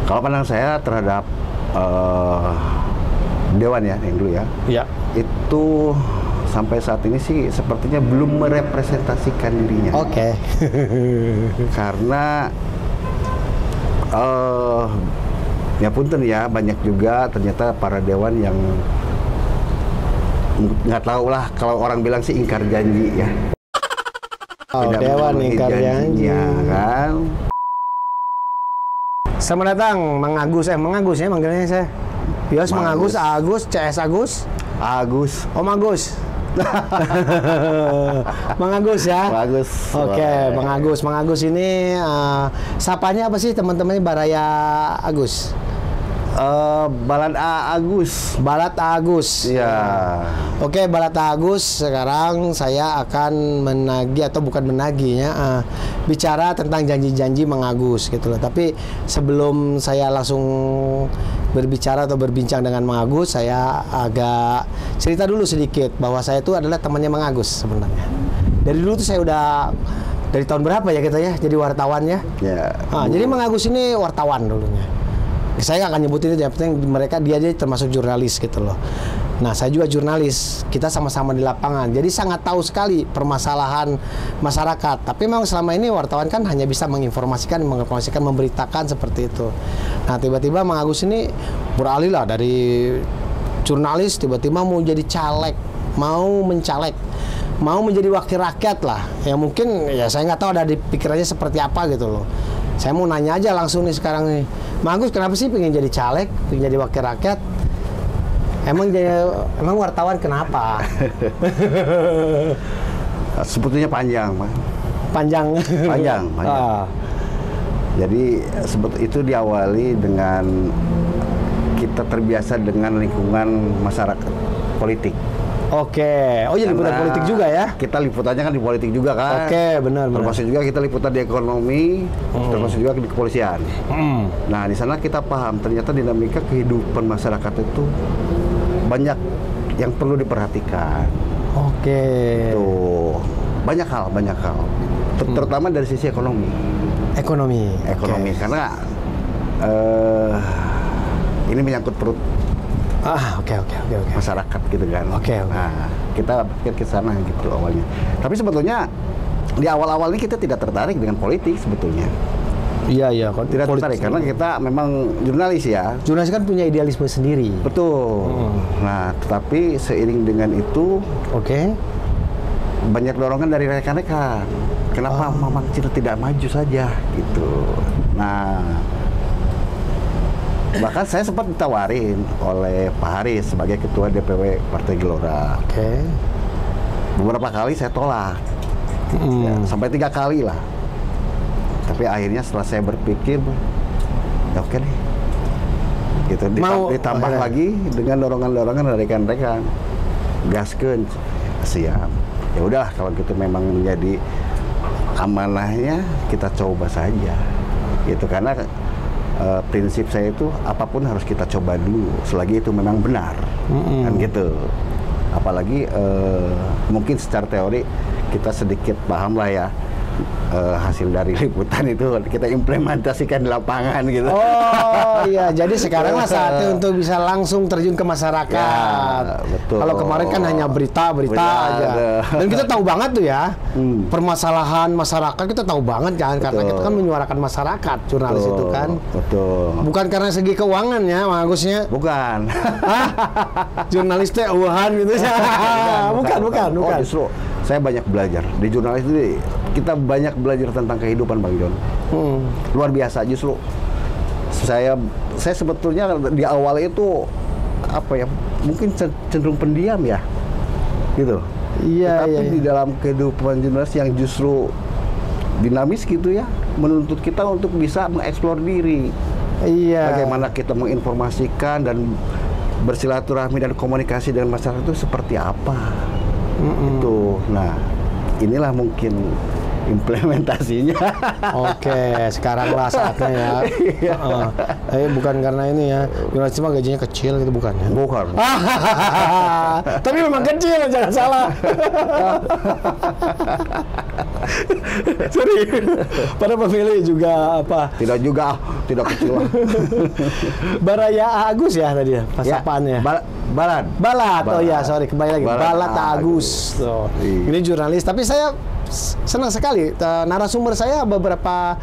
Kalau pandang saya terhadap Dewan ya, yang dulu ya, Ya. itu sampai saat ini sih sepertinya belum merepresentasikan dirinya. Oke. Karena ya punten ya, banyak juga ternyata para dewan yang nggak tahu lah, kalau orang bilang sih ingkar janji ya. Oh, Tidak Dewan memenuhi ingkar janji. janjinya, kan. Selamat datang, Mang Agus. Mang Agus ya manggilnya saya. Bios Mang Agus, Agus, CS Agus. Agus. Om Agus. Mang Agus ya. Bagus. Oke, Mang Agus. Mang Agus ini sapanya apa sih teman-teman Baraya Agus? Balad A Agus. Balat Agus. Iya. Oke, Balat Agus. Sekarang saya akan menagih atau bukan menagihnya, bicara tentang janji-janji Mang Agus gitu loh. Tapi sebelum saya langsung berbicara atau berbincang dengan Mang Agus, saya agak cerita dulu sedikit bahwa saya itu adalah temannya Mang Agus sebenarnya. Dari dulu tuh saya udah dari tahun berapa ya kita ya jadi wartawan ya. Ya. Jadi Mang Agus ini wartawan dulunya. Saya nggak akan nyebutin itu, yang penting mereka dia termasuk jurnalis gitu loh. Nah, saya juga jurnalis. Kita sama-sama di lapangan. Jadi sangat tahu sekali permasalahan masyarakat. Tapi memang selama ini wartawan kan hanya bisa menginformasikan, memberitakan seperti itu. Nah, tiba-tiba Mang Agus ini beralih lah dari jurnalis tiba-tiba mau jadi caleg, mau mencalek, mau menjadi wakil rakyat lah. Ya mungkin ya saya nggak tahu ada di pikirannya seperti apa gitu loh. Saya mau nanya aja langsung nih sekarang nih, Mang Agus kenapa sih pengen jadi caleg, pengen jadi wakil rakyat? Emang wartawan kenapa? Sebetulnya panjang, Pak. Panjang. Panjang. Jadi itu diawali dengan kita terbiasa dengan lingkungan masyarakat politik. Oke. Oh iya, liputan Karena politik juga ya? Kita liputannya kan di politik juga kan. Oke, benar. Termasuk juga kita liputan di ekonomi, termasuk juga di kepolisian. Nah, di sana kita paham ternyata dinamika kehidupan masyarakat itu banyak yang perlu diperhatikan. Oke. Tuh, banyak hal. Terutama dari sisi ekonomi. Ekonomi. Karena ini menyangkut perut Oke. masyarakat gitu kan. Oke. Nah, kita pikir ke sana gitu awalnya. Tapi sebetulnya di awal-awal ini kita tidak tertarik dengan politik sebetulnya. Iya. Tidak tertarik karena kita memang jurnalis ya. Jurnalis kan punya idealisme sendiri. Betul. Nah, tetapi seiring dengan itu, banyak dorongan dari rekan-rekan. Kenapa Mama Kecil tidak maju saja gitu. Nah, bahkan saya sempat ditawarin oleh Pak Haris sebagai Ketua DPW Partai Gelora. Beberapa kali saya tolak, sampai 3 kali lah. Tapi akhirnya setelah saya berpikir, ya oke deh. Gitu, ditambah lagi dengan dorongan-dorongan dari rekan-rekan. Gaskeun, siap. Ya udah kalau gitu memang menjadi amanahnya, kita coba saja. Gitu, karena prinsip saya itu apapun harus kita coba dulu selagi itu memang benar, kan gitu. Apalagi mungkin secara teori kita sedikit paham lah ya, hasil dari liputan itu kita implementasikan di lapangan gitu. Oh iya, jadi sekarang lah saatnya untuk bisa langsung terjun ke masyarakat. Ya, betul. Kalau kemarin kan hanya berita aja. Dan kita tahu banget tuh ya, permasalahan masyarakat kita tahu banget kan, karena kita kan menyuarakan masyarakat, jurnalis itu kan. Betul. Bukan karena segi keuangan ya, Mang Agusnya. Bukan. Jurnalis teh uhan gitu. Bukan. Oh, justru saya banyak belajar di jurnalis itu. Kita banyak belajar tentang kehidupan, Bang Jon. Luar biasa. Justru saya sebetulnya di awal itu apa ya, mungkin cenderung pendiam ya, gitu. Iya. Tapi di dalam kehidupan jurnalis yang justru dinamis gitu ya, menuntut kita untuk bisa mengeksplor diri. Iya. Bagaimana kita menginformasikan dan bersilaturahmi dan komunikasi dengan masyarakat itu seperti apa. Itu. Nah, inilah mungkin implementasinya. Oke, sekarang lah saatnya ya. Bukan karena ini ya, jurnalis mah gajinya kecil gitu bukan ya? Bukan. Tapi memang kecil, jangan salah. Sorry. Para pemilih juga apa? Tidak juga, tidak kecil lah. Baraya Agus ya tadi ya, pasapannya. Balat. Oh ya, sorry, kembali lagi. Balat Agus. Tuh. Ini jurnalis, tapi saya senang sekali. Narasumber saya beberapa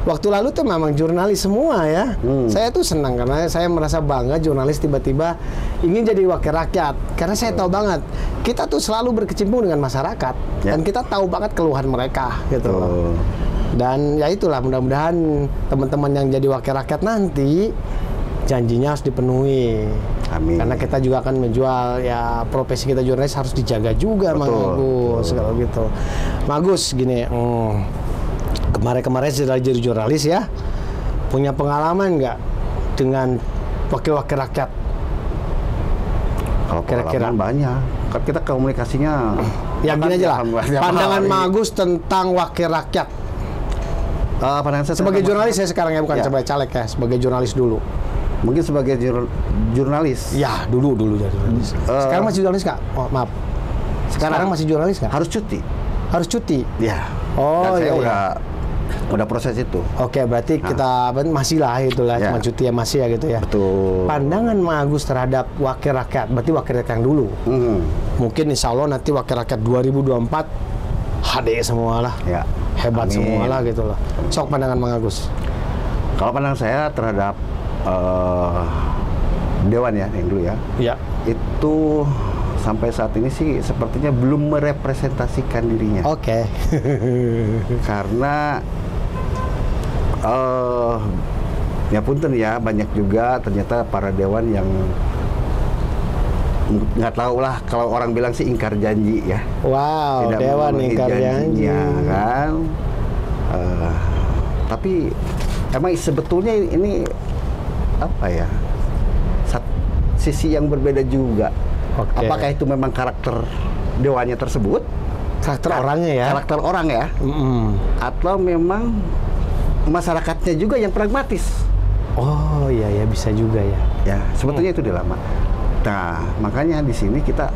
waktu lalu tuh memang jurnalis semua ya. Saya tuh senang karena saya merasa bangga jurnalis tiba-tiba ingin jadi wakil rakyat. Karena saya tahu banget kita tuh selalu berkecimpung dengan masyarakat dan kita tahu banget keluhan mereka gitu loh. Dan ya itulah, mudah-mudahan teman-teman yang jadi wakil rakyat nanti janjinya harus dipenuhi. Amin. Karena kita juga akan menjual ya, profesi kita jurnalis harus dijaga juga, Mang Agus kalau gitu. Mang Agus gini, kemarin sudah jadi jurnalis ya, punya pengalaman nggak dengan wakil-wakil rakyat? Kalau kira-kira banyak, kan kita komunikasinya. Ya gini aja lah, pandangan Mang Agus tentang wakil rakyat. Pandangan saya sebagai jurnalis ya sekarang ya, bukan sebagai caleg ya, sebagai jurnalis dulu. Mungkin sebagai jurnalis. Ya, dulu jadi jurnalis. Sekarang masih jurnalis nggak? Oh, maaf. Sekarang masih jurnalis nggak? Harus cuti. Harus cuti? Ya. Oh, dan saya udah proses itu. Oke, berarti kita masih lah itulah, cuma cuti ya masih ya gitu ya. Betul. Pandangan Mang Agus terhadap wakil rakyat, berarti wakil rakyat yang dulu. Mungkin insya Allah nanti wakil rakyat 2024 HD semua lah. Ya. Hebat semua lah gitu loh. Sok pandangan Mang Agus. Kalau pandangan saya terhadap Dewan ya, yang dulu ya. Iya. Itu sampai saat ini sih sepertinya belum merepresentasikan dirinya. Oke. Karena ya punten ya, banyak juga ternyata para dewan yang nggak tahu lah, kalau orang bilang sih ingkar janji ya. Wow, tidak dewan ingkar janji kan. Tapi emang sebetulnya ini apa ya, sisi yang berbeda juga. Apakah itu memang karakter dewannya tersebut, karakter orangnya ya, karakter orang ya, atau memang masyarakatnya juga yang pragmatis? Oh iya ya, bisa juga ya. Ya sebetulnya itu dilema. Nah makanya di sini kita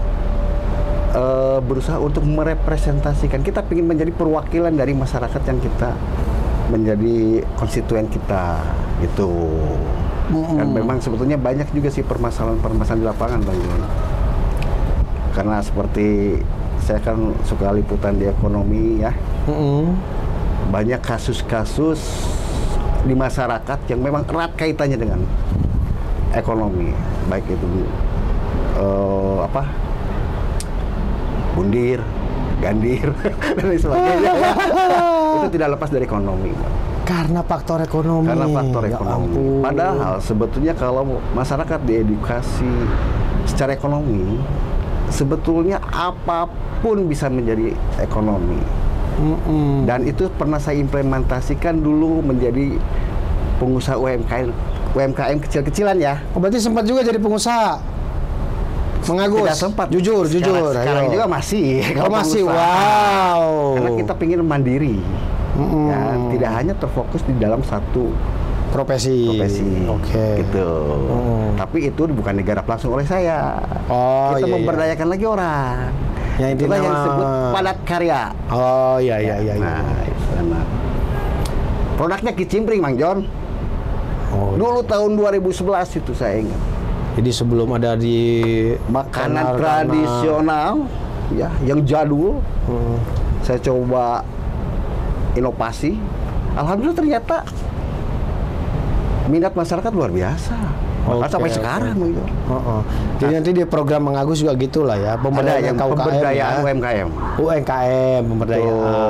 berusaha untuk merepresentasikan, kita ingin menjadi perwakilan dari masyarakat yang kita menjadi konstituen kita gitu. Kan memang sebetulnya banyak juga sih permasalahan di lapangan, Bang Yon. Karena seperti saya kan suka liputan di ekonomi ya. Banyak kasus-kasus di masyarakat yang memang erat kaitannya dengan ekonomi, baik itu bundir, gandir dan lain sebagainya. Itu tidak lepas dari ekonomi. Karena faktor ekonomi. Karena faktor ekonomi. Padahal sebetulnya kalau masyarakat diedukasi secara ekonomi, sebetulnya apapun bisa menjadi ekonomi. Dan itu pernah saya implementasikan dulu menjadi pengusaha UMKM kecil-kecilan ya. Oh, berarti sempat juga jadi pengusaha? Mang Agus? Tidak sempat. Jujur. Sekarang juga masih. Oh, masih. Wow. Karena kita ingin mandiri. Ya, tidak hanya terfokus di dalam satu profesi. Oke. Gitu. Tapi itu bukan digarap langsung oleh saya. Kita memberdayakan lagi orang. Itulah yang disebut padat karya. Oh iya. Nah, produknya kicimpring, Mang Jon. Dulu tahun 2011 itu saya ingat. Jadi sebelum ada di makanan tradisional ya, yang jadul, saya coba inovasi. Alhamdulillah ternyata minat masyarakat luar biasa. Sampai sekarang gitu. Jadi nanti di program Mang Agus juga gitulah ya, pemberdayaan UMKM. Pemberdayaan.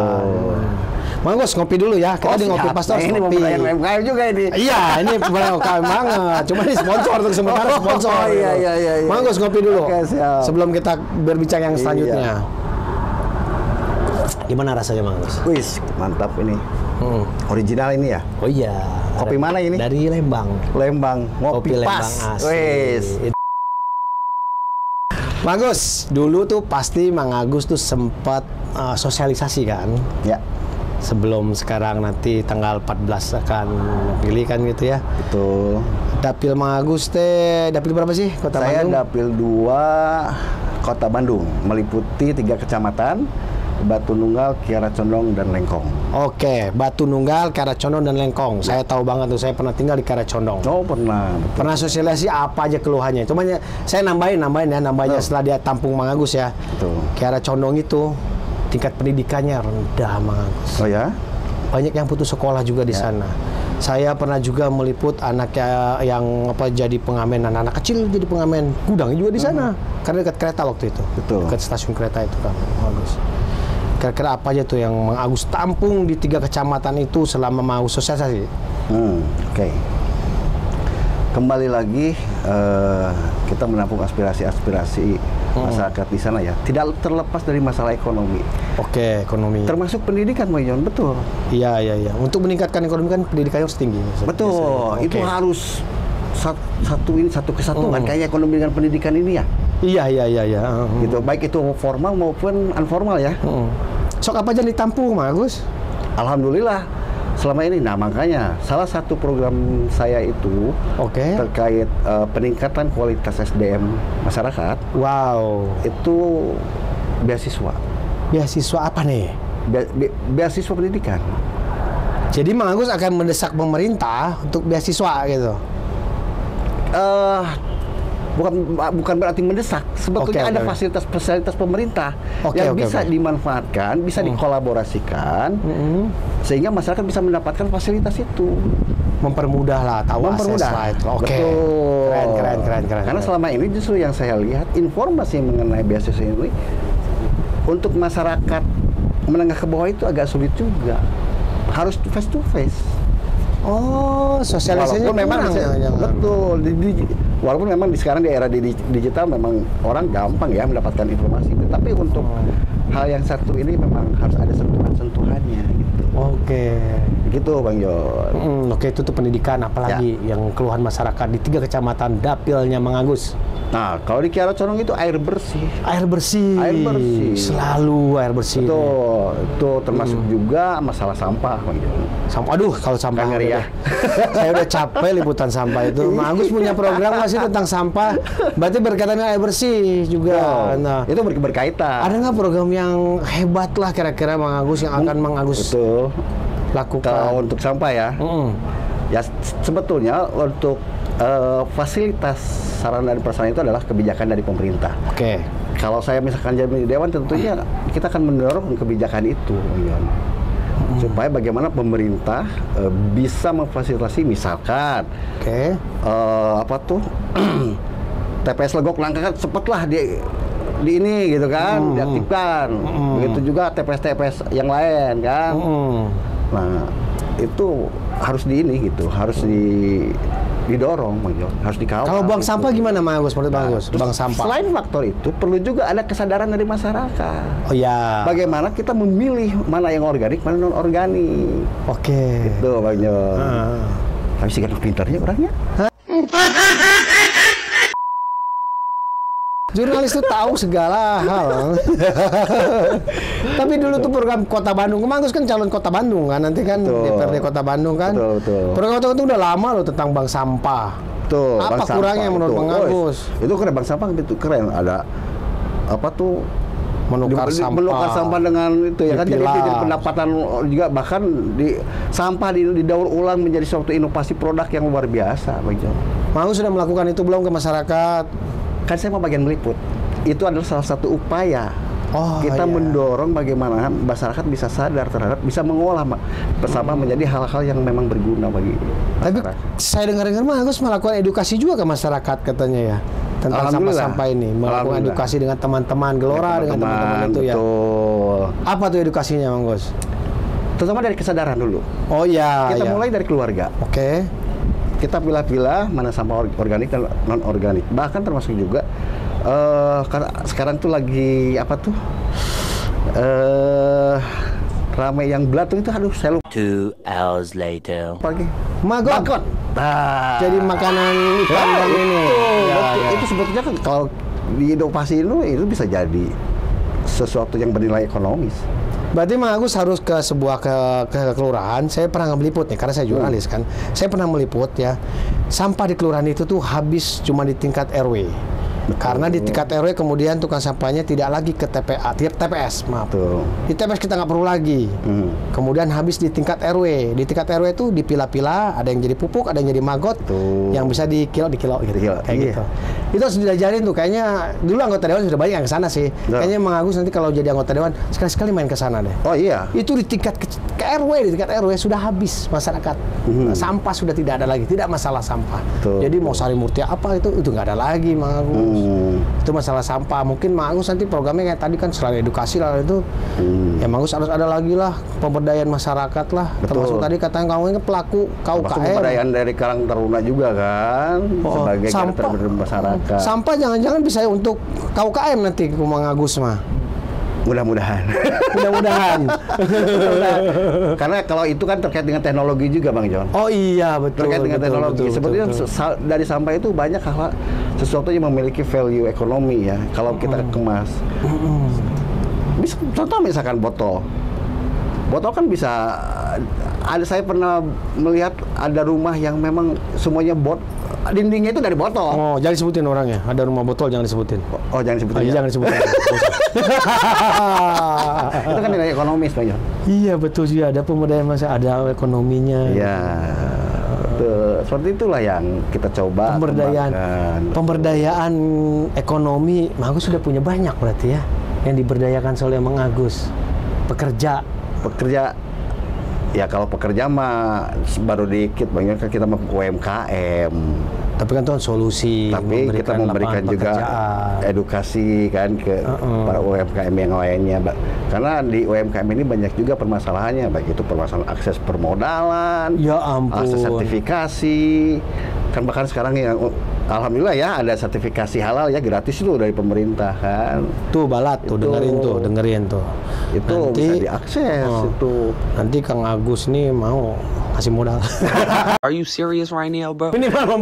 Mang Agus ngopi dulu ya. Kita di ngopi pastor. Ini pemberdayaan UMKM juga ini. Iya, ini pemberdayaan UMKM banget. Cuma ini sponsor untuk sementara sponsor. Iya. Mang Agus ngopi dulu. Sebelum kita berbicara yang selanjutnya. Gimana rasanya, Mang Agus? Wih, mantap ini. Original ini ya? Oh iya. Kopi mana ini? Dari Lembang. Ngopi pas. Wis. Mang Agus, dulu tuh pasti Mang Agus tuh sempat sosialisasi kan? Ya. Sebelum sekarang nanti tanggal 14 akan pilih kan gitu ya. Betul. Dapil Mang Agus teh, dapil berapa sih Kota Saya Bandung? dapil 2 Kota Bandung, meliputi 3 kecamatan, Batu Nunggal, Kiara Condong, dan Lengkong. Oke, Batu Nunggal, Kiara Condong, dan Lengkong. Saya tahu banget tuh, saya pernah tinggal di Kiara Condong. Oh, pernah. Betul. Pernah sosialisasi apa aja keluhannya. Cuma saya nambahin ya setelah dia tampung Mang Agus ya. Betul. Kiara Condong itu tingkat pendidikannya rendah Mang Agus. Oh ya? Banyak yang putus sekolah juga di sana. Saya pernah juga meliput anak yang jadi pengamen, anak-anak kecil jadi pengamen gudang juga di sana. Karena dekat kereta waktu itu. Betul. Dekat stasiun kereta itu kan, Mang Agus. Kira-kira apa aja tuh yang Mang Agus tampung di 3 kecamatan itu selama Mang Agus sosialisasi? Oke. Kembali lagi kita menampung aspirasi-aspirasi masyarakat di sana ya. Tidak terlepas dari masalah ekonomi. Oke, ekonomi. Termasuk pendidikan, Bang Yon, betul. Iya. Untuk meningkatkan ekonomi kan pendidikan harus tinggi. Betul. Oke. Itu harus satu kesatuan kayak ekonomi dengan pendidikan ini ya. Iya. Gitu. Baik itu formal maupun informal ya. Sok apa aja ditampung, Mang Agus? Alhamdulillah selama ini. Nah, makanya salah satu program saya itu terkait peningkatan kualitas SDM masyarakat. Wow. Itu beasiswa. Beasiswa apa nih? Beasiswa pendidikan. Jadi Mang Agus akan mendesak pemerintah untuk beasiswa gitu. Bukan berarti mendesak. Sebetulnya ada fasilitas pemerintah yang bisa dimanfaatkan, bisa dikolaborasikan, sehingga masyarakat bisa mendapatkan fasilitas itu. Mempermudah lah, mempermudah. Betul. Keren. Karena selama ini justru yang saya lihat informasi mengenai beasiswa ini untuk masyarakat menengah ke bawah itu agak sulit juga. Harus face to face. Oh, sosialisasinya memang betul. Walaupun memang sekarang di era digital memang orang gampang ya mendapatkan informasi. Tapi untuk hal yang satu ini memang harus ada sentuhan-sentuhannya gitu. Oke. Gitu Bang Yon. Oke, itu tuh pendidikan, apalagi yang keluhan masyarakat di 3 kecamatan dapilnya Mang Agus. Nah, kalau di Kiara Condong itu air bersih. Air bersih. Selalu air bersih. Betul. Itu termasuk juga masalah sampah, Bang Yon. Sampah, aduh, kalau sampah ngeri ya. Saya udah capek liputan sampah itu. Mang Agus punya program nggak sih tentang sampah? Berarti berkaitan dengan air bersih juga. Nah, itu berkaitan. Ada nggak program yang hebat lah kira-kira Mang Agus yang akan Mang Agus lakukan? Kalau untuk sampah ya, ya sebetulnya untuk fasilitas sarana dan prasarana itu adalah kebijakan dari pemerintah. Oke. Kalau saya misalkan jadi dewan, tentunya kita akan mendorong kebijakan itu, supaya bagaimana pemerintah bisa memfasilitasi misalkan, TPS Legok Nangka kan cepatlah di ini gitu kan, diaktifkan. Begitu juga TPS yang lain kan. Nah, itu harus harus didorong, harus dikawal. Kalau buang sampah gimana, Mang Agus? Menurut Mang Agus, buang sampah. Selain faktor itu, perlu juga ada kesadaran dari masyarakat. Oh ya. Bagaimana kita memilih mana yang organik, mana non organik. Oke. Itu Bang Yon. Tapi sih kan pintarnya orangnya. Jurnalis tuh tahu segala hal. Tapi dulu tuh program Kota Bandung, Mang Agus kan calon Kota Bandung kan, nanti kan DPRD Kota Bandung kan. Betul. Program Kota Bandung udah lama loh tentang bank sampah. Tuh, apa kurangnya menurut Mang Agus? Itu keren, bank sampah itu keren. Ada apa tuh? Menukar sampah dengan itu ya kan, jadi pendapatan juga, bahkan sampah didaur ulang menjadi suatu inovasi produk yang luar biasa, Bang Jo. Mang Agus sudah melakukan itu belum ke masyarakat? Kan saya mau bagian meliput. Itu adalah salah satu upaya kita mendorong bagaimana masyarakat bisa sadar terhadap, bisa mengolah bersama menjadi hal-hal yang memang berguna bagi masyarakat. Tapi saya dengar-dengar Mang Agus melakukan edukasi juga ke masyarakat katanya ya, tentang sampah-sampah ini, melakukan edukasi dengan teman-teman Gelora, dengan teman-teman itu ya. Betul. Apa tuh edukasinya, Mang Agus? Terutama dari kesadaran dulu. Oh iya. Kita mulai dari keluarga. Oke. Kita pilah-pilah mana sampah organik dan non organik. Bahkan termasuk juga sekarang tuh lagi apa tuh ramai yang belatung itu, aduh saya lupa. 2 hours later. Pagi. Maggot. Jadi makanan ikan dan ini. Itu sebetulnya kan kalau di inovasi itu bisa jadi sesuatu yang bernilai ekonomis. Berarti Mang Agus harus ke sebuah ke kelurahan. Saya pernah meliput nih, karena saya jurnalis kan. Saya pernah meliput ya. Sampah di kelurahan itu tuh habis cuma di tingkat RW. Karena di tingkat RW kemudian tukang sampahnya tidak lagi ke TPS, maaf. Betul. Di TPS kita nggak perlu lagi. Kemudian habis di tingkat RW. Di tingkat RW itu dipilah-pilah, ada yang jadi pupuk, ada yang jadi maggot, yang bisa dikilo gitu. Kayak gitu. Itu harus diajarin tuh. Kayaknya dulu anggota dewan sudah banyak yang ke sana sih. Kayaknya Mang Agus nanti kalau jadi anggota dewan sekali-sekali main ke sana deh. Oh iya. Itu di tingkat ke RW, di tingkat RW sudah habis masyarakat. Sampah sudah tidak ada lagi, tidak masalah sampah. Jadi mau Sari Murti apa itu nggak ada lagi, Mang Agus. Itu masalah sampah. Mungkin Mang Agus nanti programnya kayak tadi kan selain edukasi lah itu, ya Mang Agus harus ada lagi lah pemberdayaan masyarakat lah. Termasuk tadi katanya kamu ini pelaku KUKM. Pemberdayaan dari Karang Taruna juga kan, sebagai karakter masyarakat. Sampah jangan-jangan bisa untuk KUKM nanti ke Mang Agus mah. Mudah-mudahan. Mudah-mudahan. Karena kalau itu kan terkait dengan teknologi juga, Bang John. Oh iya, betul. Terkait dengan teknologi. Sebetulnya dari sampah itu banyak hal sesuatu yang memiliki value ekonomi ya. Kalau kita kemas. Bisa, contoh misalkan botol. Botol kan bisa saya pernah melihat ada rumah yang memang semuanya dindingnya itu dari botol. Oh, jangan disebutin orangnya. Ada rumah botol jangan disebutin. Oh, jangan disebutin. Jangan disebutin. Itu kan nilai ekonomis, Bang John. Iya, betul juga. Ada pemberdayaan masyarakat, ada ekonominya. Iya. Betul. Seperti itulah yang kita coba pemberdayaan ekonomi. Mang Agus sudah punya banyak berarti ya yang diberdayakan oleh Mang Agus. Pekerja ya, kalau pekerja mah baru dikit, banyak kan kita mau UMKM. Tapi kan itu solusi. Tapi kita memberikan juga edukasi kan ke para UMKM yang lainnya. Karena di UMKM ini banyak juga permasalahannya, baik itu permasalahan akses permodalan, ya ampun, akses sertifikasi. Kan bahkan sekarang yang alhamdulillah ya ada sertifikasi halal ya gratis itu dari pemerintah kan. Tuh Balat tuh dengerin tuh. Itu nanti, bisa diakses itu. Nanti Kang Agus nih mau kasih modal. Are you serious right now, bro? Minimal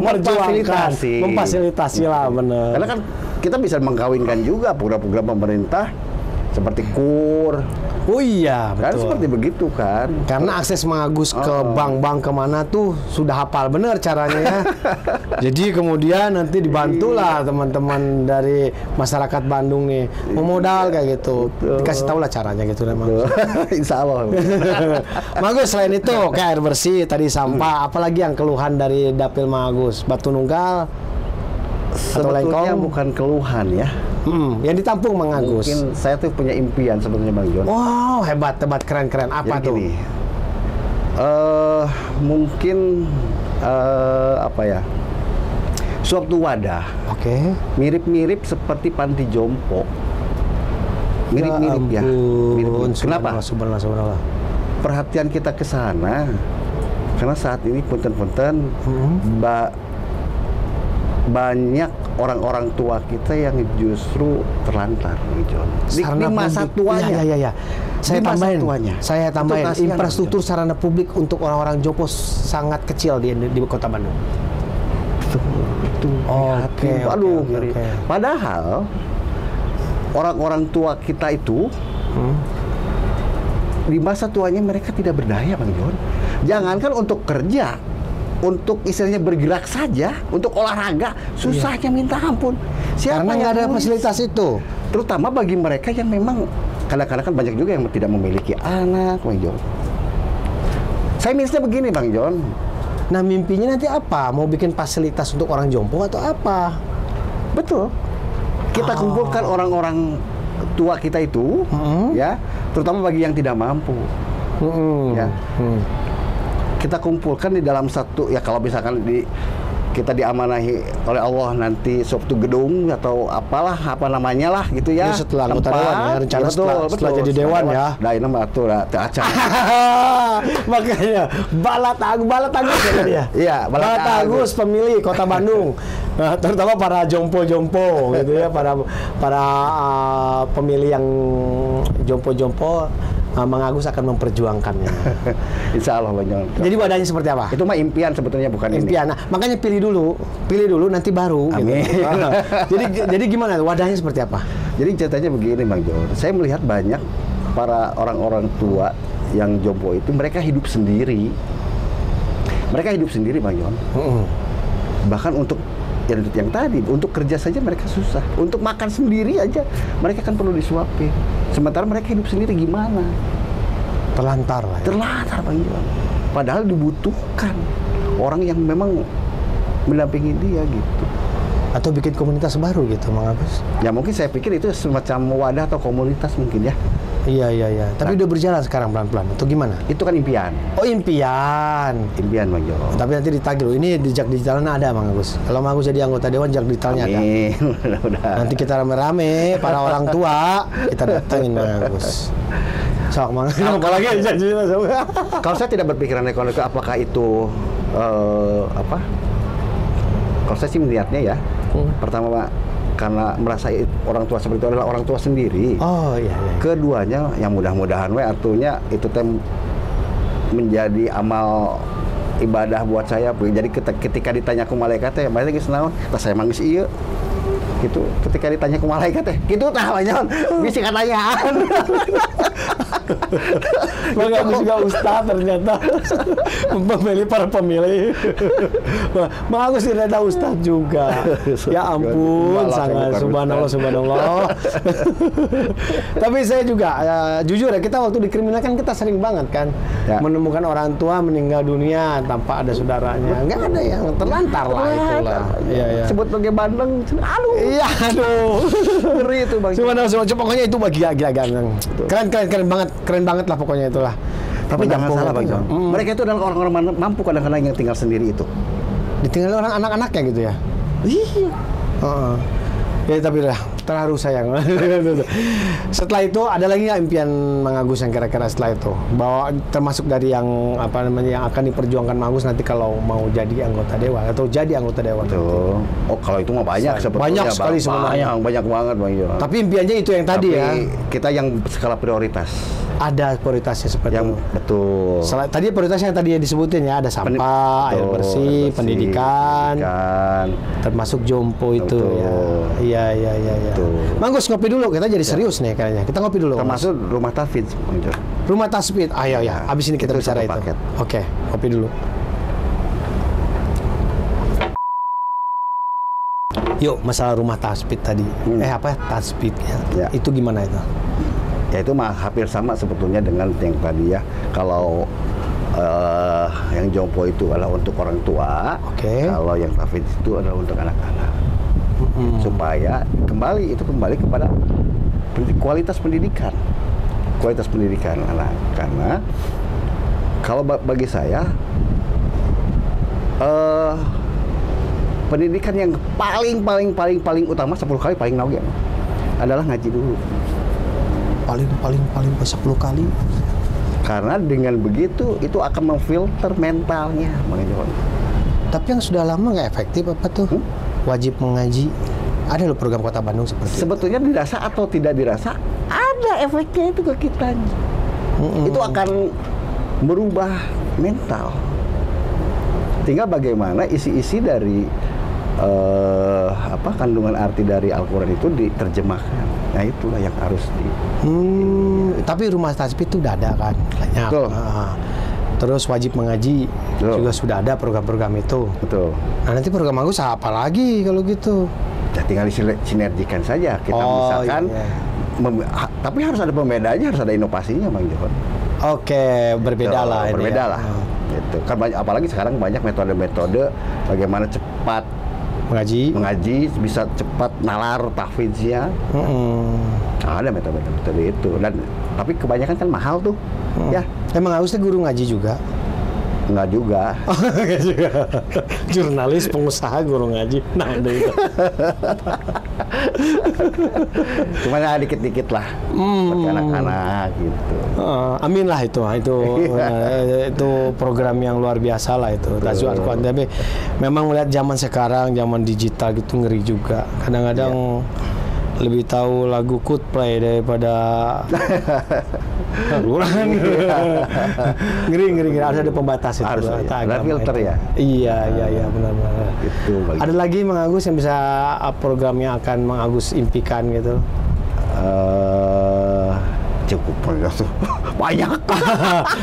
memfasilitasi lah, bener. Karena kan kita bisa mengkawinkan juga program-program pemerintah seperti KUR. Oh iya, betul. Kan seperti begitu kan. Karena akses Mang Agus ke bank-bank kemana tuh sudah hafal bener caranya ya. Jadi kemudian nanti dibantulah teman-teman dari masyarakat Bandung nih memodal kayak gitu. Dikasih tahu lah caranya gitu memang. Insya Allah. Mang Agus selain itu kayak air bersih, tadi sampah, apalagi yang keluhan dari dapil Mang Agus? Batu nunggal atau sebetulnya lengkong? Bukan keluhan ya. Yang ditampung Mang Agus. Mungkin saya tuh punya impian sebetulnya, Bang John. Wow, hebat, keren. Apa jadi tuh? Gini, mungkin apa ya? Suatu wadah. Oke. Mirip-mirip seperti panti jompo. Mirip-mirip ya. Mirip-mirip. Kenapa? Subhanallah. Perhatian kita ke sana. Karena saat ini punten-punten banyak orang-orang tua kita yang justru terlantar, John. Di masa tuanya. Iya. Saya tambahin. Infrastruktur sarana publik untuk orang-orang Jompo sangat kecil di Kota Bandung. Itu. Oke. Padahal orang-orang tua kita itu di masa tuanya mereka tidak berdaya, Bang John. Jangankan untuk kerja, untuk istilahnya bergerak saja, untuk olahraga, susahnya minta ampun. Karena nggak ada fasilitas itu. Terutama bagi mereka yang memang kadang-kadang kan banyak juga yang tidak memiliki anak, Bang John. Saya misalnya begini, Bang John. Nah, mimpinya nanti apa? Mau bikin fasilitas untuk orang Jompo atau apa? Betul. Kita kumpulkan orang-orang tua kita itu, ya, terutama bagi yang tidak mampu. Ya. Kita kumpulkan di dalam satu, ya kalau misalkan kita diamanahi oleh Allah nanti suatu gedung atau apalah apa namanya lah gitu ya. Ini setelah anggota dewan ya, rencana setelah jadi dewan ya. Nah ini mah tuh acara. Makanya Balat Agus ya. Iya, Balat Agus pemilih Kota Bandung. Nah, terutama para jompo-jompo gitu ya, para pemilih yang jompo-jompo. Mang Agus akan memperjuangkannya. Insya Allah, Bang John. Jadi wadahnya seperti apa? Itu mah impian sebetulnya, bukan impian. Nah, makanya pilih dulu nanti baru. Amin. Gitu. Jadi gimana? Wadahnya seperti apa? Jadi ceritanya begini, Bang John. Saya melihat banyak para orang-orang tua yang jompo itu mereka hidup sendiri. Mereka hidup sendiri, Bang Yon. Bahkan untuk yang tadi, untuk kerja saja mereka susah. Untuk makan sendiri aja mereka kan perlu disuapin. Sementara mereka hidup sendiri gimana? Terlantar lah. Terlantar, Bang Yon. Padahal dibutuhkan orang yang memang mendampingi dia gitu. Atau bikin komunitas baru gitu, Mang Agus? Ya mungkin saya pikir itu semacam wadah atau komunitas mungkin ya. Iya. Tapi udah berjalan sekarang pelan-pelan atau gimana? Itu kan impian. Oh, impian. Impian, Bang Yon. Tapi nanti ditagih loh. Ini jejak digitalnya ada, Mang Agus. Kalau Mang Agus jadi anggota dewan, jejak digitalnya ada. Mudah-mudahan. Nanti kita rame-rame para orang tua kita datangin Mang Agus. Sok, Mang. Apalagi janjinya sama. Kalau saya tidak berpikiran ekonomi, apakah itu Kalau saya sih melihatnya ya, pertama Pak, karena merasa orang tua seperti itu adalah orang tua sendiri. Oh iya. Keduanya, yang mudah-mudahan artinya itu menjadi amal ibadah buat saya. Jadi ketika ditanya ke malaikat teh, malaikat geus naon? Tah saya mangis ieu. Gitu. Ketika ditanya ke malaikat teh, kitu tah banyak bisi katanyaan. Bang Agus juga ustaz ternyata memilih para pemilih. Bang Agus ternyata ustaz juga. Ya ampun, sangat subhanallah. Tapi saya juga jujur ya, kita waktu di kriminal kan kita sering banget kan menemukan orang tua meninggal dunia tanpa ada saudaranya. Nggak ada yang terlantar lah itulah. Iya. Sebut pakai bandeng. Aduh. Iya, aduh. Ngeri itu, Bang. Pokoknya itu gila ganteng. Keren banget lah pokoknya itulah. Tapi jangan salah, Bang John. Mereka itu adalah orang-orang mampu kadang-kadang yang tinggal sendiri itu. Ditinggal orang anak-anaknya gitu ya? Iya. Ya tapi lah, terharu sayang. Setelah itu ada lagi nggak impian Mang Agus yang kira-kira setelah itu? Bahwa termasuk dari yang yang akan diperjuangkan Mang Agus nanti kalau mau jadi anggota dewan atau jadi anggota dewan. Tuh. Oh, kalau itu mah banyak sebetulnya. Banyak sekali sebenarnya. Banyak banget, Bang John. Tapi impiannya itu yang tadi ya. Kita yang skala prioritas. Ada prioritasnya seperti yang itu. Betul. Tadi prioritasnya yang tadi disebutin ya, ada sampah, air bersih, pendidikan, termasuk jompo itu ya. Iya. Mang Gus, ngopi dulu, kita jadi serius nih kayaknya. Kita ngopi dulu. Termasuk rumah tahfidz, Bang John. Rumah tahfidz. Ayo ya. Abis ini kita bicara itu. Oke, ngopi dulu. Yuk, masalah rumah tahfidz tadi. Tahfidz ya. Itu gimana itu? Ya itu mah hampir sama sebetulnya dengan yang tadi ya. Kalau yang jompo itu adalah untuk orang tua, kalau yang tahfidz itu adalah untuk anak-anak. Supaya kembali kepada kualitas pendidikan anak. Karena kalau bagi saya pendidikan yang paling utama 10 kali paling naung adalah ngaji dulu. Paling 10 kali. Karena dengan begitu itu akan memfilter mentalnya, Bang John. Tapi yang sudah lama nggak efektif apa tuh? Wajib mengaji. Ada loh program Kota Bandung seperti itu. Sebetulnya dirasa atau tidak dirasa ada efeknya itu ke kita. Itu akan merubah mental. Tinggal bagaimana isi-isi dari kandungan arti dari Al-Quran itu diterjemahkan. Nah itulah yang harus Tapi rumah tahfidz itu udah ada kan banyak. Terus wajib mengaji juga sudah ada program-program itu. Betul. Nah nanti program Agus apa lagi kalau gitu? Ya tinggal disinergikan saja. Kita misalkan tapi harus ada pembedanya, harus ada inovasinya, Bang John. Oke, berbeda lah. Berbeda lah. Gitu. Kan apalagi sekarang banyak metode-metode bagaimana cepat mengaji bisa cepat nalar tahfidznya. Ada metode-metode itu tapi kebanyakan kan mahal tuh. Ya. Emang harusnya guru ngaji juga? Enggak juga. Jurnalis, pengusaha, guru ngaji. Nah, itu. Cuma dikit-dikit lah. Buat anak-anak gitu. Amin lah itu program yang luar biasa lah itu. Tajwid Al-Quran. Tapi memang melihat zaman sekarang, zaman digital gitu ngeri juga. Kadang-kadang lebih tahu lagu Coldplay daripada Al-Quran. Ngeri. Harus ada pembatas itu. Harus ada filter ya. Iya benar-benar. Itu ada lagi Mang Agus yang bisa program yang akan Mang Agus impikan gitu? Cukup banyak.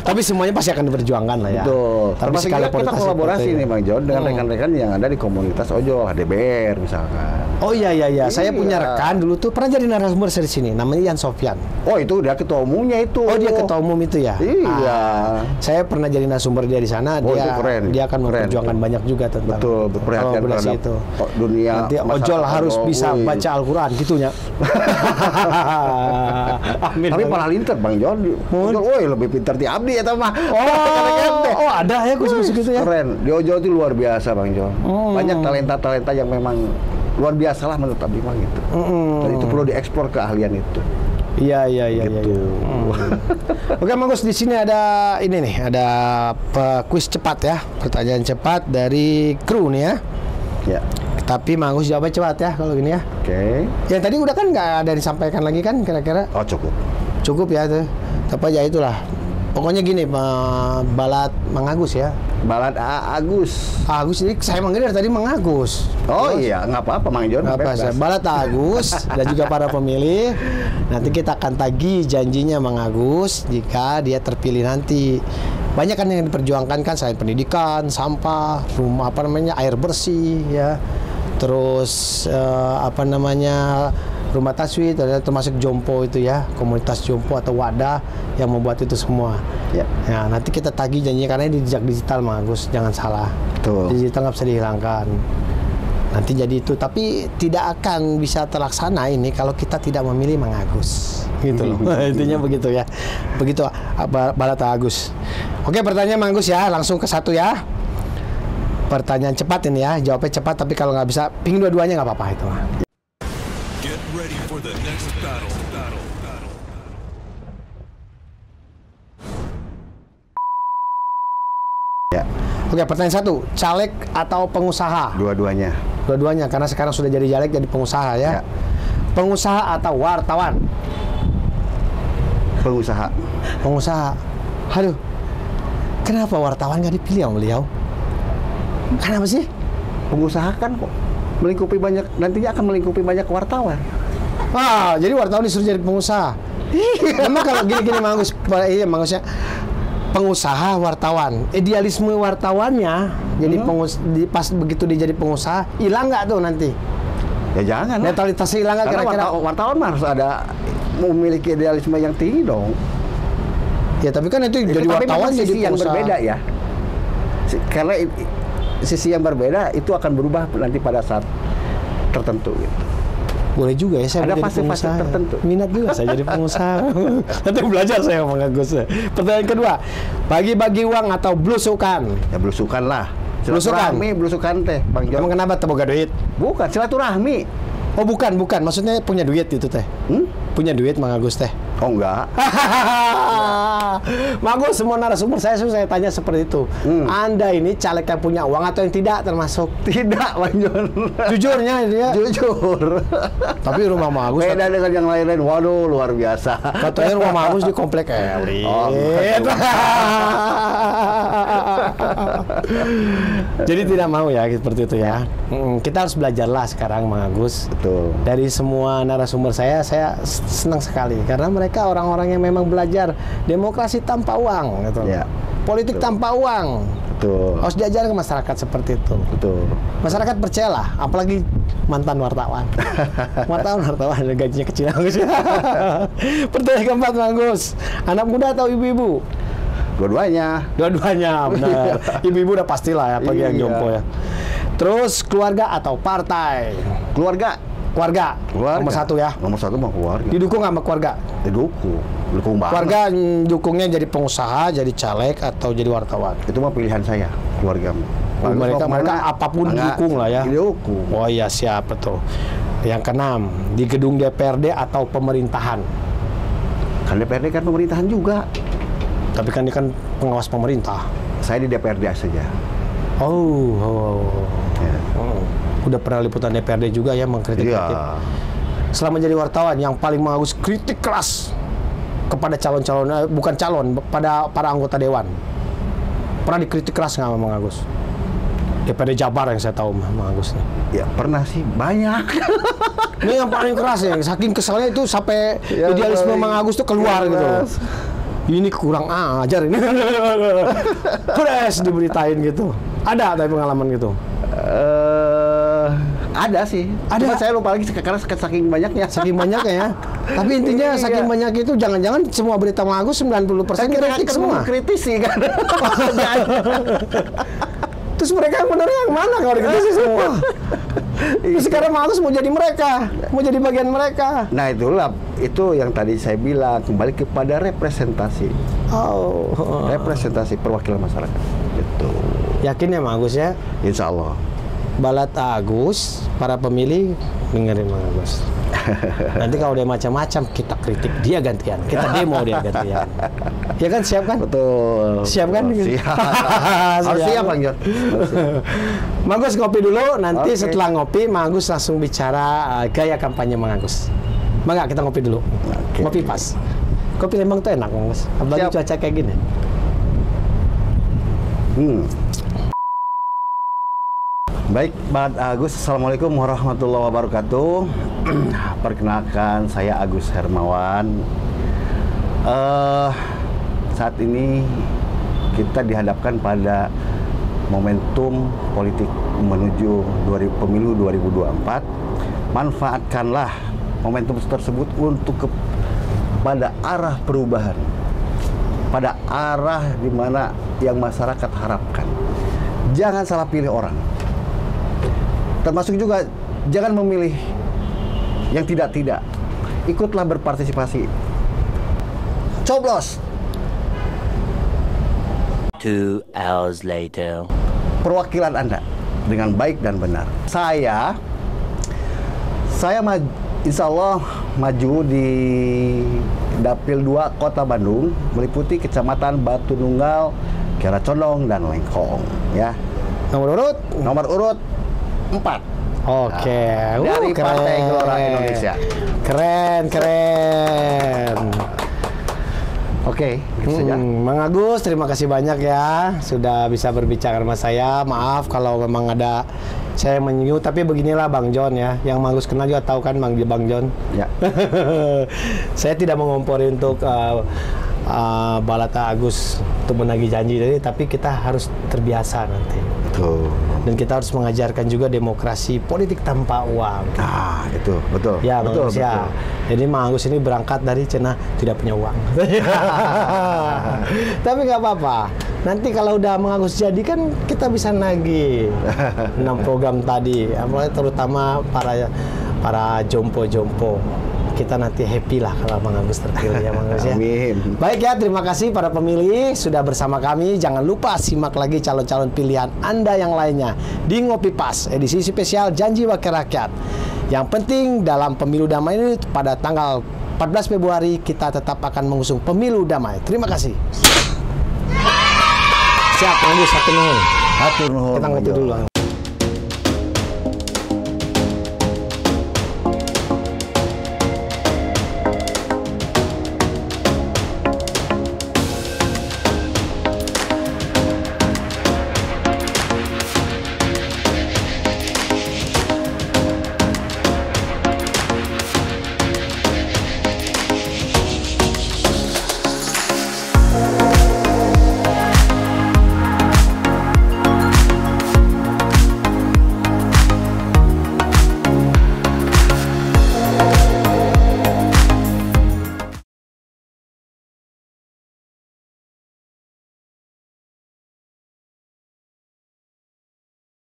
Tapi semuanya pasti akan diperjuangkan lah ya. Betul. Tapi Termasuk skala juga kita prioritas kolaborasi seperti nih Bang John dengan rekan-rekan yang ada di komunitas ojol, HDBR misalkan. Oh iya. Saya Iya. punya rekan dulu tuh pernah jadi narasumber di sini. Namanya Yan Sofyan. Oh itu dia ketua umumnya itu. Oh dia ketua umum itu ya? Iya. Saya pernah jadi narasumber dia di sana. Oh, itu keren. Dia akan Keren. memperjuangkan banyak juga tentang Betul, berperhatian kolaborasi terhadap itu. dunia Nanti ojol masyarakat harus ojol. bisa Wih. baca Al-Quran gitunya. Amin. Tapi malah linter Bang John. Ojol, woi lebih pintar di Abdi ya mah. Oh ada ya khusus gitu ya. Keren. Di ojol itu luar biasa Bang John. Banyak talenta-talenta yang memang luar biasa lah menurut Abdi mah gitu. Dan itu perlu dieksplor keahlian itu. Iya. Gitu. Oke, Mang Gus, di sini ada ini nih, ada kuis cepat ya, pertanyaan cepat dari kru nih ya. Ya. Tapi Mang Gus jawabnya cepat ya kalau gini ya. Oke. Yang tadi udah kan nggak ada disampaikan lagi kan kira-kira? Oh cukup. Cukup ya itu. Tapi ya itulah. Pokoknya gini, balad Mang Agus ya. Balad Agus. Agus, jadi saya manggil dari tadi Mang Agus. Oh iya, nggak apa-apa Mang John. Apa bebas. balad Agus dan juga para pemilih. Nanti kita akan tagih janjinya Mang Agus jika dia terpilih nanti. Banyak kan yang diperjuangkan kan, selain pendidikan, sampah, rumah air bersih ya. Terus rumah taswid, termasuk Jompo itu ya, komunitas Jompo atau wadah yang membuat itu semua. Ya. Ya, nanti kita tagih janjinya karena ini jejak digital Mang Agus, jangan salah. Betul. Digital nggak bisa dihilangkan. Nanti jadi itu, tapi tidak akan bisa terlaksana ini kalau kita tidak memilih Mang Agus. Gitu loh. Intinya begitu ya. Begitu Balad Agus. Oke, pertanyaan Mang Agus ya, langsung ke satu ya. Pertanyaan cepat ini ya, jawabnya cepat tapi kalau nggak bisa, pingin dua-duanya nggak apa-apa itu. Get ready for the next battle. Ya. Oke, pertanyaan satu, caleg atau pengusaha? Dua-duanya. Dua-duanya, karena sekarang sudah jadi caleg, jadi pengusaha ya. Ya. Pengusaha atau wartawan? Pengusaha. Pengusaha. Aduh, kenapa wartawan nggak dipilih sama beliau? Kenapa sih? Pengusaha kan kok melingkupi banyak, nantinya akan melingkupi banyak wartawan. Wah, jadi wartawan disuruh jadi pengusaha. Memang kalau gini-gini Mang Agusnya pengusaha wartawan, idealisme wartawannya jadi pas begitu dia jadi pengusaha hilang nggak tuh nanti? Ya jangan lah. Netralitasnya hilang nggak Karena kira-kira? wartawan mah harus ada memiliki idealisme yang tinggi dong. Ya tapi kan itu jadi Tapi wartawan memang jadi sisi yang pengusaha. berbeda ya. Karena sisi yang berbeda itu akan berubah nanti pada saat tertentu gitu. Boleh juga ya saya Ada jadi fase-fase pengusaha. tertentu. Minat juga saya jadi pengusaha. Nanti belajar saya Mang Agus. Pertanyaan kedua, bagi-bagi uang atau blusukan? Ya belusukan lah. Belusukan? Belusukan teh, Bang Emang John. kenapa teboga duit? Bukan silaturahmi. Oh bukan, maksudnya punya duit itu teh. Punya duit Mang Agus teh. Oh enggak. Mang Agus, semua narasumber saya tanya seperti itu. Anda ini caleg yang punya uang atau yang tidak termasuk? Tidak, Bang John. Jujurnya dia. Jujur. Tapi rumah Mang Agus Beda dengan yang lain-lain. Waduh, luar biasa. katanya rumah Mang Agus di komplek elit. Oh, Jadi tidak mau ya seperti itu ya. Kita harus belajarlah sekarang Mang Agus. Betul. Dari semua narasumber saya senang sekali karena mereka orang-orang yang memang belajar demokrasi tanpa uang gitu. Ya. Politik tanpa uang. Betul. Harus diajarkan ke masyarakat seperti itu. Betul. Masyarakat percayalah, apalagi mantan wartawan. wartawan gajinya kecil Agus. Pertanyaan keempat Mang Agus, anak muda atau ibu-ibu? Dua-duanya. Dua-duanya benar. Ibu-ibu udah pastilah ya, apalagi yang Iya. jompo ya. Terus keluarga atau partai? Keluarga. Keluarga. Keluarga. Nomor satu ya. Nomor satu mah keluarga. Didukung sama keluarga. Dukung banget. Keluarga dukungnya jadi pengusaha, jadi caleg atau jadi wartawan. Itu mah pilihan saya, keluarga. Mereka apapun didukung lah ya. Didukung. Oh iya siap betul. Yang keenam, di gedung DPRD atau pemerintahan. Kan DPRD kan pemerintahan juga. Tapi kan dia kan pengawas pemerintah. Saya di DPRD saja. Oh. Ya. Udah pernah liputan DPRD juga ya mengkritik. Iya. Selama jadi wartawan yang paling Mang Agus kritik keras kepada calon-calon, bukan calon, pada para anggota dewan. Pernah dikritik keras nggak sama Mang Agus? Daripada Jabar yang saya tahu Mang Agus nih. Ya pernah sih, banyak. Ini yang paling keras ya, saking keselnya itu sampai idealisme Mang Agus tuh keluar gitu loh. Ini kurang ajar ini. Fresh diberitain gitu. Ada tapi pengalaman gitu. Ada sih. Ada. Cuma saya lupa lagi karena saking banyaknya. Saking banyaknya ya. Tapi intinya Iya. saking banyak itu jangan-jangan semua berita Mang Agus 90% kritik semua. Kritis sih kan. Terus mereka yang benar yang mana kalau dikritisi semua? Terus sekarang Mang Agus mau jadi mereka, mau jadi bagian mereka. Nah itulah, itu yang tadi saya bilang, kembali kepada representasi. Oh. Representasi perwakilan masyarakat. Gitu. Yakin ya Mang Agus ya? Insya Allah. Balat Agus, para pemilih dengerin Mang Agus. Nanti kalau dia macam-macam kita kritik dia gantian, kita demo dia gantian. Ya kan, siap kan? Betul. Siap kan? Siap. Harus siap Bang Jon. Mang Agus ngopi dulu, nanti Oke. setelah ngopi Mang Agus langsung bicara gaya kampanye Mang Agus. Mangga kita ngopi dulu. Oke. Ngopi pas. Kopi Lembang tuh enak Mang Agus. Apalagi Siap. cuaca kayak gini. Baik, Balat Agus, Assalamualaikum warahmatullahi wabarakatuh. Perkenalkan, saya Agus Hermawan. Saat ini kita dihadapkan pada momentum politik menuju pemilu 2024. Manfaatkanlah momentum tersebut untuk pada arah perubahan, pada arah di mana yang masyarakat harapkan. Jangan salah pilih orang. Termasuk juga jangan memilih yang tidak-tidak. Ikutlah berpartisipasi. Coblos. 2 hours later. Perwakilan Anda dengan baik dan benar. Saya insya Allah maju di Dapil 2 Kota Bandung, meliputi Kecamatan Batu Nunggal, Kiara Condong, dan Lengkong. Ya. Nomor urut 4. Oke. Dari Partai Gelora Indonesia. Keren. Oke, gitu saja. Mang Agus, terima kasih banyak ya sudah bisa berbicara sama saya. Maaf kalau memang ada saya menyinggung, tapi beginilah Bang Jon ya. Yang Mang Agus kenal juga tahu kan Bang Jon. Ya. Saya tidak mengompori untuk Balat Agus untuk menagih janji tadi, tapi kita harus terbiasa nanti. Tuh. Dan kita harus mengajarkan juga demokrasi politik tanpa uang. Nah, itu betul. Ya, betul, Mang Agus ya. Jadi Mang Agus ini berangkat dari Cina tidak punya uang. Tapi nggak apa-apa. Nanti kalau udah Mang Agus jadi kan kita bisa nagih 6 program tadi. Apalagi terutama para jompo-jompo. Kita nanti happy lah kalau Mang Agus terpilih ya Mang Agus ya. Amin. Baik ya, terima kasih para pemilih sudah bersama kami. Jangan lupa simak lagi calon-calon pilihan Anda yang lainnya di Ngopi Pas, edisi spesial Janji Wakil Rakyat. Yang penting dalam pemilu damai ini pada tanggal 14 Februari kita tetap akan mengusung pemilu damai. Terima kasih. Siap, Mang Agus, satu nuhun. Hatur nuhun. Kita ngopi dulu.